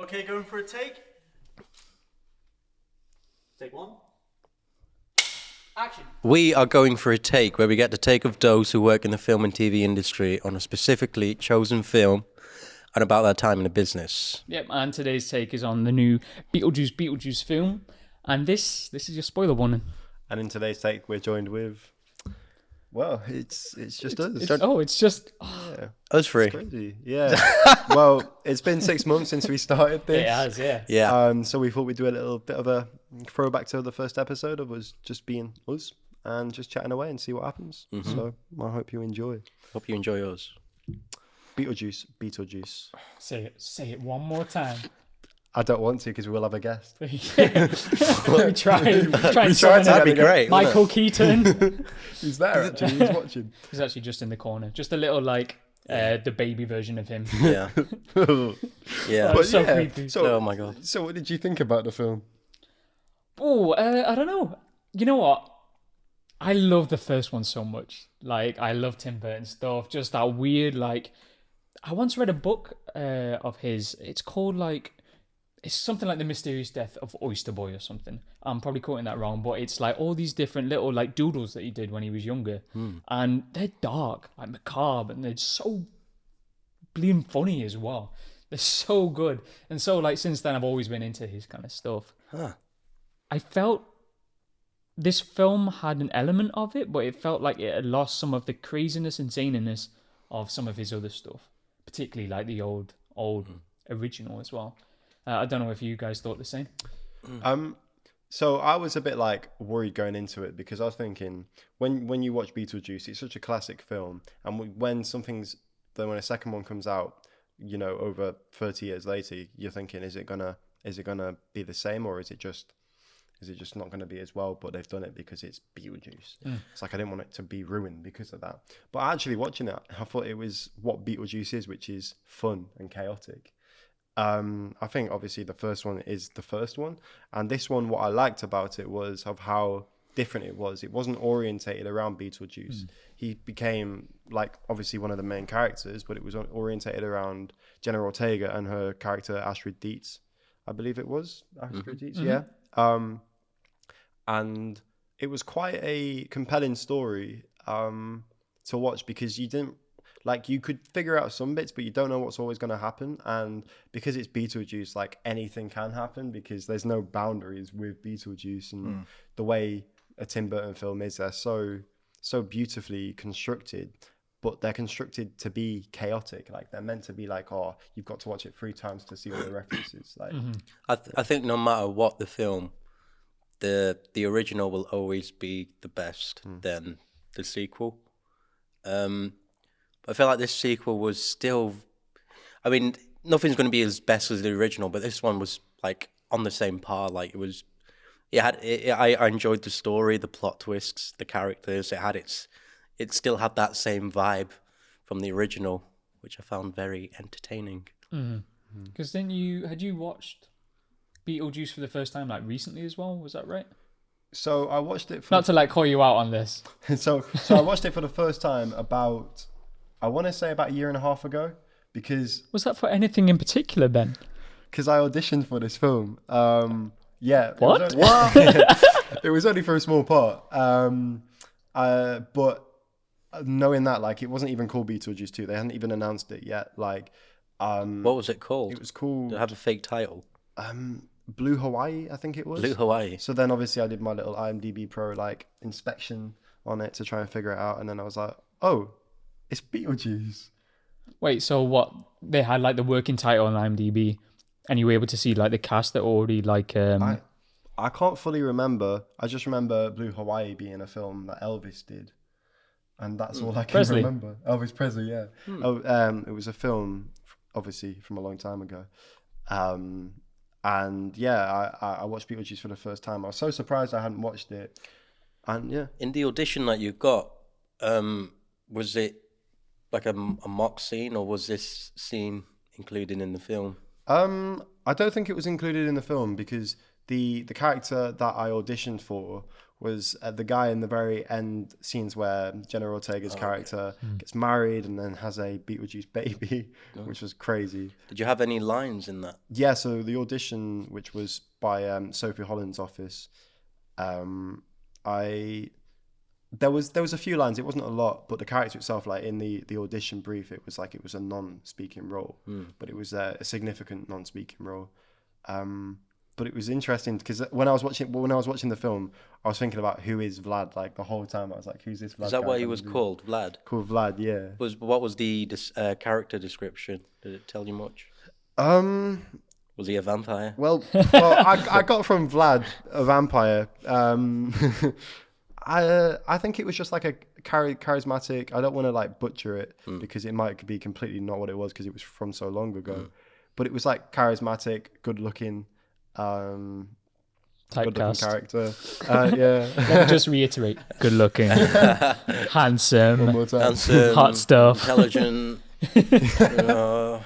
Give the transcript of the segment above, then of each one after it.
Okay, going for a take. Take one. Action. We are going for a take where we get the take of those who work in the film and TV industry on a specifically chosen film and about their time in the business. Yep, and today's take is on the new Beetlejuice film. And this is your spoiler warning. And in today's take, we're joined with, well, it's just us. It's just... Yeah. Us three. It's crazy. Yeah. Well, it's been 6 months since we started this. It has, yeah. Yeah. So we thought we'd do a little bit of a throwback to the first episode of us just being us and just chatting away and see what happens. Mm-hmm. So I hope you enjoy. Hope you enjoy yours. Beetlejuice. Say it one more time. I don't want to because we'll have a guest. We try and That'd be great. Michael Keaton. He's there actually. He's watching. He's actually just in the corner. Just a little the baby version of him. Yeah. Yeah. But so yeah, creepy. Oh my god. So what did you think about the film? Oh, I don't know. You know what? I love the first one so much. Like, I love Tim Burton stuff. Just that weird, I once read a book of his. It's called, it's something like The Mysterious Death of Oyster Boy or something. I'm probably quoting that wrong, but it's all these different little doodles that he did when he was younger. And they're dark, macabre, and they're so bleeding funny as well. They're so good. And so since then I've always been into his kind of stuff. Huh. I felt this film had an element of it, but it felt like it had lost some of the craziness and zaniness of some of his other stuff, particularly the old original as well. I don't know if you guys thought the same. So I was a bit worried going into it because I was thinking when you watch Beetlejuice, it's such a classic film, and when a second one comes out, over 30 years later, you're thinking, is it gonna be the same, or is it just not going to be as well? But they've done it because it's Beetlejuice. It's I didn't want it to be ruined because of that. But actually watching it, I thought it was what Beetlejuice is, which is fun and chaotic. I think obviously the first one is the first one, and this one, what I liked about it was of how different it was. It wasn't orientated around Beetlejuice. He became obviously one of the main characters, but it was orientated around Jenna Ortega and her character Astrid Dietz, I believe it was Astrid Dietz. Yeah. And it was quite a compelling story to watch because you didn't you could figure out some bits, but you don't know what's always going to happen. And because it's Beetlejuice, anything can happen because there's no boundaries with Beetlejuice, and the way a Tim Burton film is, they're so beautifully constructed, but they're constructed to be chaotic. They're meant to be you've got to watch it 3 times to see all the references. I think no matter what the film, the original will always be the best than the sequel. I feel like this sequel was still, nothing's going to be as best as the original, but this one was on the same par. I enjoyed the story, the plot twists, the characters. It still had that same vibe from the original, which I found very entertaining. Because had you watched Beetlejuice for the first time recently as well? Was that right? So I watched it not to call you out on this. So I watched it for the first time about a year and a half ago, because was that for anything in particular, Ben? Because I auditioned for this film. Yeah. What? It was only for a small part. But knowing that, it wasn't even called Beetlejuice 2. They hadn't even announced it yet. What was it called? It was called... Did it have a fake title? Blue Hawaii, I think it was. Blue Hawaii. So then obviously I did my little IMDb Pro inspection on it to try and figure it out, and then I was like, oh, it's Beetlejuice. Wait, so what? They had the working title on IMDb, and you were able to see the cast that already I can't fully remember. I just remember Blue Hawaii being a film that Elvis did, and that's all I can remember. Elvis Presley, yeah. It was a film, obviously from a long time ago. And yeah, I watched Beetlejuice for the first time. I was so surprised I hadn't watched it. And yeah. In the audition that you got, was it a mock scene, or was this scene included in the film? I don't think it was included in the film because the character that I auditioned for was the guy in the very end scenes where Jenna Ortega's character gets married and then has a Beetlejuice baby, which was crazy. Did you have any lines in that? Yeah, so the audition, which was by Sophie Holland's office, there was a few lines. It wasn't a lot, but the character itself, like in the audition brief, it was a non-speaking role, but it was a significant non-speaking role. But it was interesting because when I was watching the film, I was thinking about who is Vlad. Like the whole time, I was like, "Who's this Vlad?" Is that guy what he gonna was be? called, Vlad? Called Vlad, yeah. What was the character description? Did it tell you much? Was he a vampire? Well, I got from Vlad a vampire. I think it was just like a charismatic. I don't want to like butcher it because it might be completely not what it was because it was from so long ago. But it was like charismatic, good looking. Good looking character. Yeah. Let me just reiterate: good looking, handsome, One more time. Handsome, hot stuff, intelligent. A bit of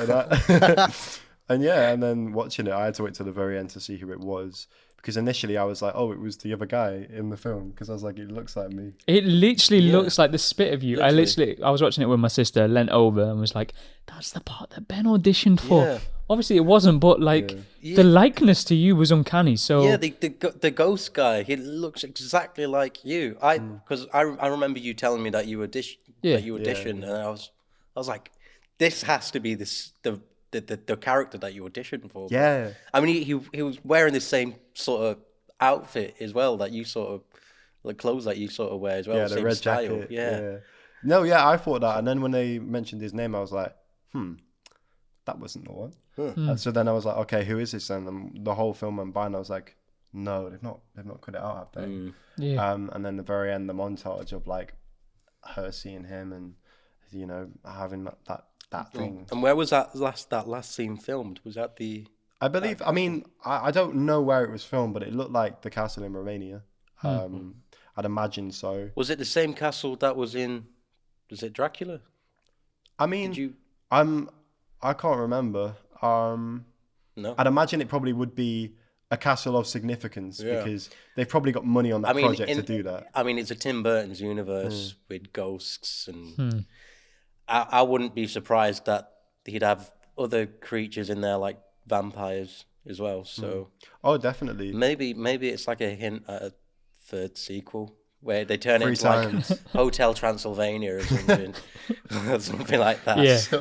that. And then watching it, I had to wait till the very end to see who it was. Because initially I was like, oh, it was the other guy in the film. Because I was like, it looks like me. It literally looks like the spit of you. Literally. I was watching it with my sister, leant over and was like, that's the part that Ben auditioned for. Yeah. Obviously it wasn't, but the likeness to you was uncanny. So Yeah, the ghost guy, he looks exactly like you. Because I remember you telling me that you auditioned, and I was like, this has to be the character that you auditioned for. Yeah. I mean, he was wearing the same sort of outfit as well, that you sort of, the clothes that you sort of wear as well. Yeah, the same red style. jacket. Yeah. No, yeah, I thought that. And then when they mentioned his name, I was like, that wasn't the one. And so then I was like, okay, who is this then? And the whole film went by and I was like, no, they've not cut it out, have they? yeah. And then the very end, the montage of like her seeing him and, having that thing. And where was that last scene filmed? Was that the... I believe, I mean, I don't know where it was filmed, but it looked like the castle in Romania. I'd imagine so. Was it the same castle that was in... Was it Dracula? I mean, Did you... I can't remember. No. I'd imagine it probably would be a castle of significance because they've probably got money on that project to do that. I mean, it's a Tim Burton's universe with ghosts and... I wouldn't be surprised that he'd have other creatures in there like vampires as well. So Oh, definitely. maybe it's like a hint at a third sequel where they turn it 3 into times. like Hotel Transylvania or something, or something like that. Yeah. So,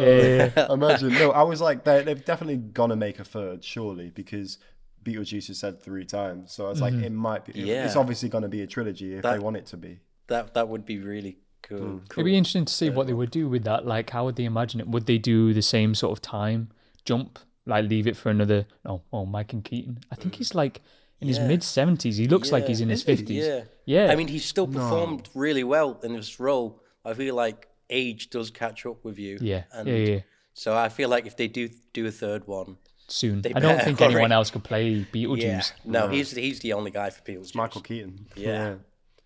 Imagine. No, I was like, they've definitely gonna make a third, surely, because Beetlejuice has said 3 times. So I was like, it might be. Yeah. It's obviously gonna be a trilogy if they want it to be. that would be really cool. It'd be interesting to see what they would do with that. Like, how would they imagine it? Would they do the same sort of time jump? Like, leave it for another... Mike and Keaton. I think he's like in his mid-70s. He looks like he's in his 50s. Yeah. I mean, he still performed really well in this role. I feel like age does catch up with you. Yeah. And so I feel like if they do a third one... Soon. They I don't better think hurry. anyone else could play Beetlejuice. Yeah. No, he's the only guy for Beetlejuice. Michael Keaton. Yeah.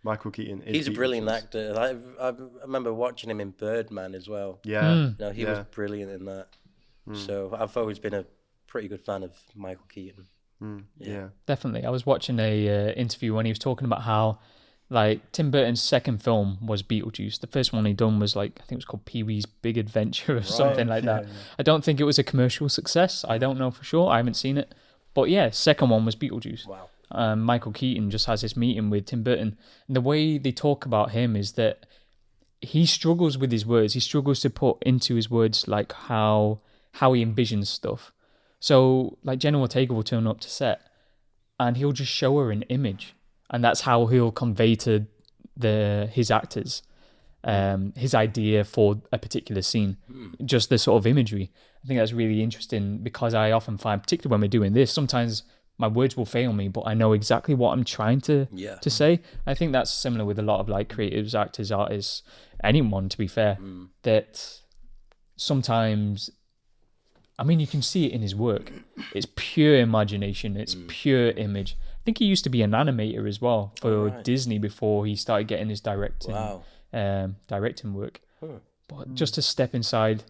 Michael Keaton. He's a brilliant actor. I remember watching him in Birdman as well. Yeah. No, he was brilliant in that. So I've always been a pretty good fan of Michael Keaton. Yeah. Definitely. I was watching a interview when he was talking about how, like, Tim Burton's second film was Beetlejuice. The first one he done was like, I think it was called Pee-wee's Big Adventure or something like that. I don't think it was a commercial success. I don't know for sure. I haven't seen it. But yeah, second one was Beetlejuice. Wow. Michael Keaton just has this meeting with Tim Burton. And the way they talk about him is that he struggles with his words. He struggles to put into his words like how he envisions stuff. So like Jenna Ortega will turn up to set and he'll just show her an image. And that's how he'll convey to his actors his idea for a particular scene. Just the sort of imagery. I think that's really interesting because I often find, particularly when we're doing this, sometimes my words will fail me, but I know exactly what I'm trying to say. I think that's similar with a lot of like creatives, actors, artists, anyone, to be fair, that sometimes, I mean, you can see it in his work. It's pure imagination. It's pure image. I think he used to be an animator as well for Disney before he started getting his directing work. But just to step inside,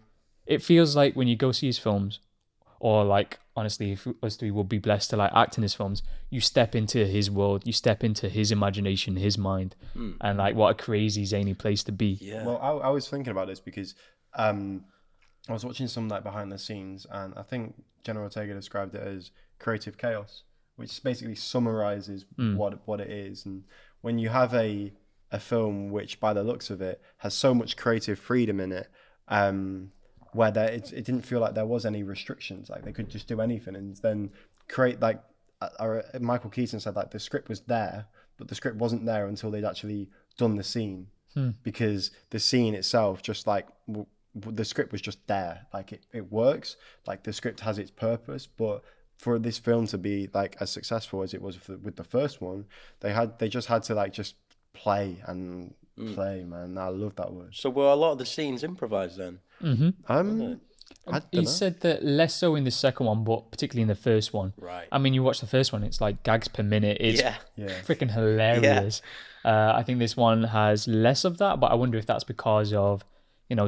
it feels like when you go see his films, or like honestly, if us three would be blessed to like act in his films, you step into his world, you step into his imagination, his mind, and like what a crazy zany place to be. Yeah. Well, I was thinking about this because I was watching some like behind the scenes, and I think Jenna Ortega described it as creative chaos, which basically summarizes what it is. And when you have a film which, by the looks of it, has so much creative freedom in it, where it didn't feel like there was any restrictions, like they could just do anything and then create like Michael Keaton said, like the script was there, but the script wasn't there until they'd actually done the scene, because the scene itself just like the script was just there, like it works, like the script has its purpose. But for this film to be like as successful as it was with the first one, they just had to like just play and play, man. I love that word. So were a lot of the scenes improvised then? I don't He know. said that less so in the second one, but particularly in the first one. Right. I mean, you watch the first one, it's like gags per minute. It's Yeah. freaking hilarious. I think this one has less of that, but I wonder if that's because of,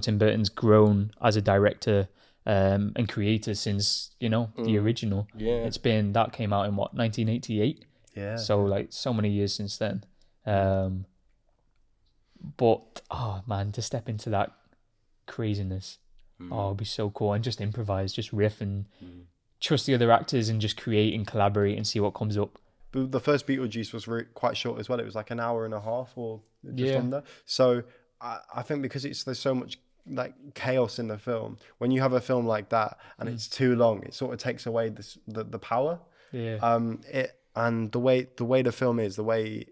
Tim Burton's grown as a director and creator since, the original. Yeah. It's been, that came out in what, 1988? Yeah. So like so many years since then. But, oh man, to step into that craziness, it'd be so cool. And just improvise, just riff and trust the other actors and just create and collaborate and see what comes up. But the first Beetlejuice was quite short as well. It was like an hour and a half or just Yeah. under. So I think because there's so much like chaos in the film, when you have a film like that and it's too long, it sort of takes away the power. Yeah. And the way the film is, the way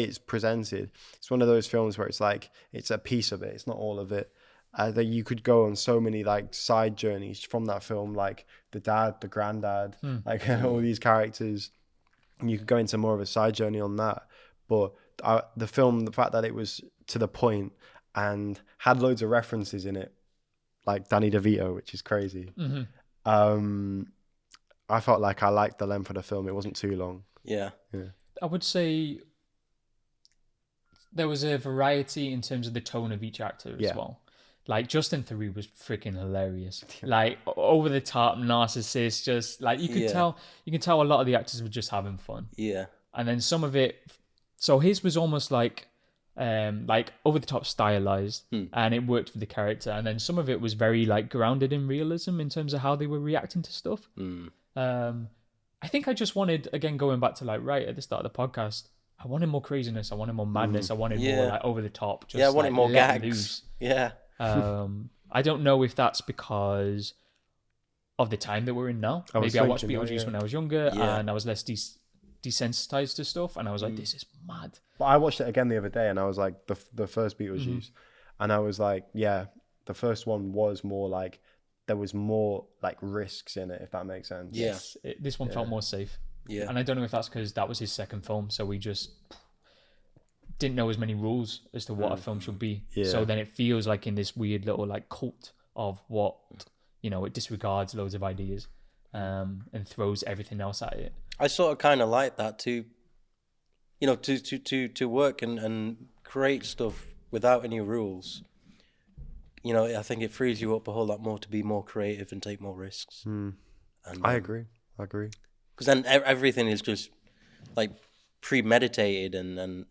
it's presented, it's one of those films where it's like it's a piece of it, it's not all of it. That you could go on so many like side journeys from that film, like the dad, the granddad, like all these characters. And you could go into more of a side journey on that. But the film, the fact that it was to the point and had loads of references in it, like Danny DeVito, which is crazy. I felt like I liked the length of the film. It wasn't too long. Yeah. I would say there was a variety in terms of the tone of each actor as well. Like Justin Theroux was freaking hilarious. Like over the top narcissist, just like you could tell a lot of the actors were just having fun. Yeah. And then some of it, so his was almost like over the top stylized, and it worked for the character. And then some of it was very like grounded in realism in terms of how they were reacting to stuff. I think I just wanted, again, going back to like right at the start of the podcast, I wanted more craziness, I wanted more madness, I wanted more like over the top. Just, I wanted like, more let gags. loose. Yeah. I don't know if that's because of the time that we're in now. Maybe I watched Beetlejuice when I was younger and I was less desensitized to stuff, and I was like, this is mad. But I watched it again the other day, and I was like, the first Beetlejuice, and I was like, yeah, the first one was more like, there was more like risks in it, if that makes sense. Yeah. This one felt more safe. Yeah. And I don't know if that's because that was his second film, so we just didn't know as many rules as to what a film should be. Yeah. So then it feels like in this weird little like cult of what, it disregards loads of ideas and throws everything else at it. I sort of kind of like that to work and create stuff without any rules. I think it frees you up a whole lot more to be more creative and take more risks. And, I agree. Because then everything is just like premeditated and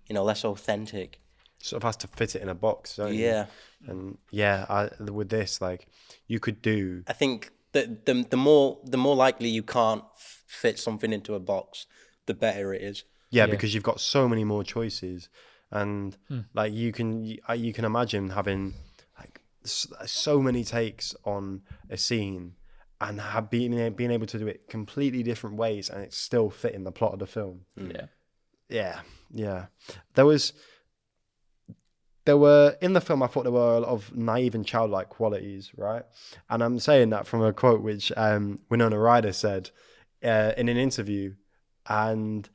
less authentic. Sort of has to fit it in a box, don't you? Yeah. And with this, like, you could do. I think that the more likely you can't fit something into a box, the better it is. Yeah, because you've got so many more choices, and like you can imagine having like so many takes on a scene and being able to do it completely different ways, and it's still fitting the plot of the film. Yeah. There were in the film, I thought there were a lot of naive and childlike qualities, right? And I'm saying that from a quote which Winona Ryder said in an interview, and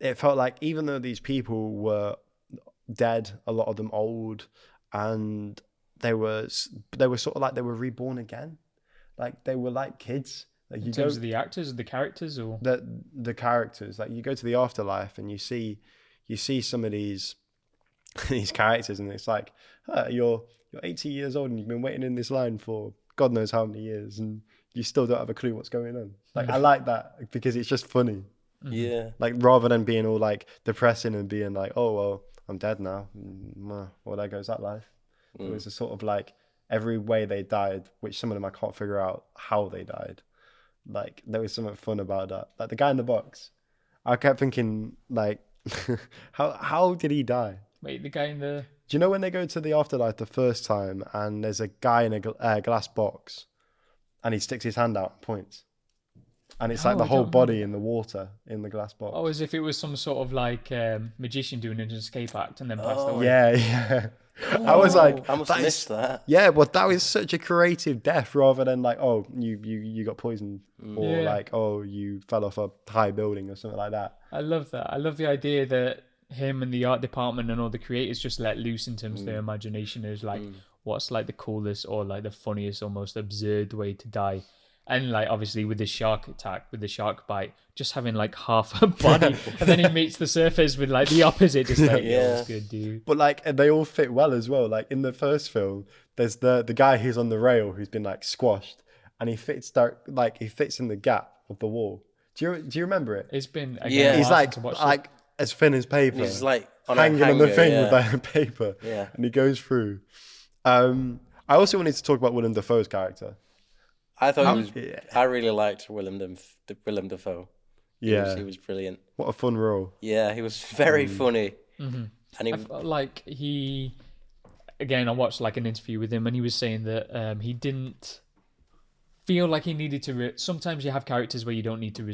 it felt like even though these people were dead, a lot of them old, and they were sort of like they were reborn again, like they were like kids. Like in terms of the actors, the characters, or the characters, like you go to the afterlife and you see some of these characters, and it's like, you're 80 years old and you've been waiting in this line for God knows how many years, and you still don't have a clue what's going on. Like, I like that because it's just funny. Yeah. Like, rather than being all like depressing and being like, oh well, I'm dead now. Well, there goes that life. It was a sort of like every way they died, which some of them I can't figure out how they died. Like, there was something fun about that. Like the guy in the box, I kept thinking like, how did he die? Wait, the guy in the... Do you know when they go to the afterlife the first time and there's a guy in a glass box and he sticks his hand out and points? And it's like the whole body in the water in the glass box. Oh, as if it was some sort of like magician doing an escape act and then passed away. Yeah. I was like, I must have missed that. Yeah, but that was such a creative death rather than like, oh, you got poisoned or like, oh, you fell off a high building or something like that. I love that. I love the idea that him and the art department and all the creators just let loose in terms of their imagination is like what's like the coolest or like the funniest or most absurd way to die. And like obviously with the shark attack, with the shark bite, just having like half a body and then he meets the surface with like the opposite, just like, yeah, it's good, dude. But like, and they all fit well as well. Like in the first film, there's the guy who's on the rail who's been like squashed and he fits in the gap of the wall. Do you remember it? It's been, again, he's like as thin as paper. He's like hanging on the thing with that paper. Yeah. And he goes through. I also wanted to talk about Willem Dafoe's character. I thought I really liked Willem Dafoe. Yeah. He was brilliant. What a fun role. Yeah, he was very funny. Mm-hmm. And he I felt like again, I watched like an interview with him and he was saying that he didn't feel like he needed to sometimes you have characters where you don't need to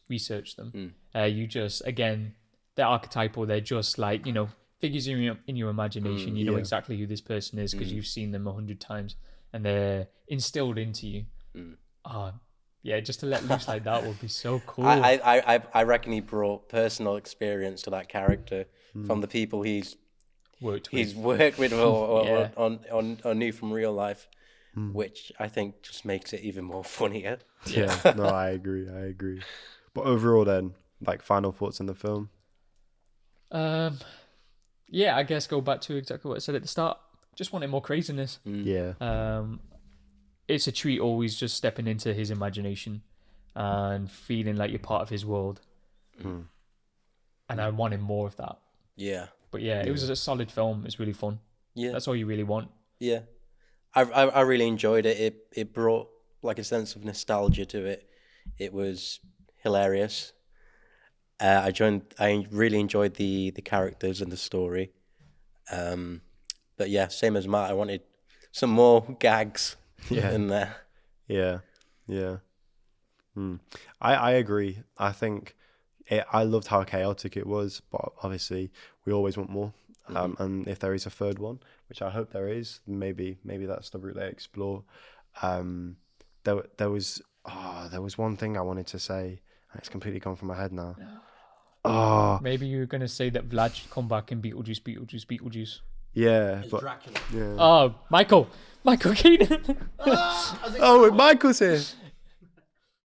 research them. You just, again, they're archetypal. They're just like, you know, figures in your imagination. You know exactly who this person is because you've seen them 100 times and they're instilled into you. Yeah, just to let loose like that would be so cool. I reckon he brought personal experience to that character from the people he's worked with or knew from real life, which I think just makes it even more funnier. Yeah, no, I agree. But overall, then, like, final thoughts on the film? Yeah, I guess go back to exactly what I said at the start. Just wanted more craziness. Yeah. It's a treat always just stepping into his imagination and feeling like you're part of his world. And I wanted more of that. Yeah. But yeah, it was a solid film. It's really fun. Yeah. That's all you really want. Yeah. I really enjoyed it. It brought like a sense of nostalgia to it. It was hilarious. I really enjoyed the characters and the story. But yeah, same as Matt, I wanted some more gags. In there. Yeah. I agree. I think I loved how chaotic it was, but obviously we always want more. And if there is a third one, which I hope there is, maybe that's the route they explore. There was one thing I wanted to say, and it's completely gone from my head now. Maybe you were going to say that Vlad should come back in Beetlejuice. Yeah, It's but Dracula. yeah. Oh, Michael Keaton. Oh, Michael's here.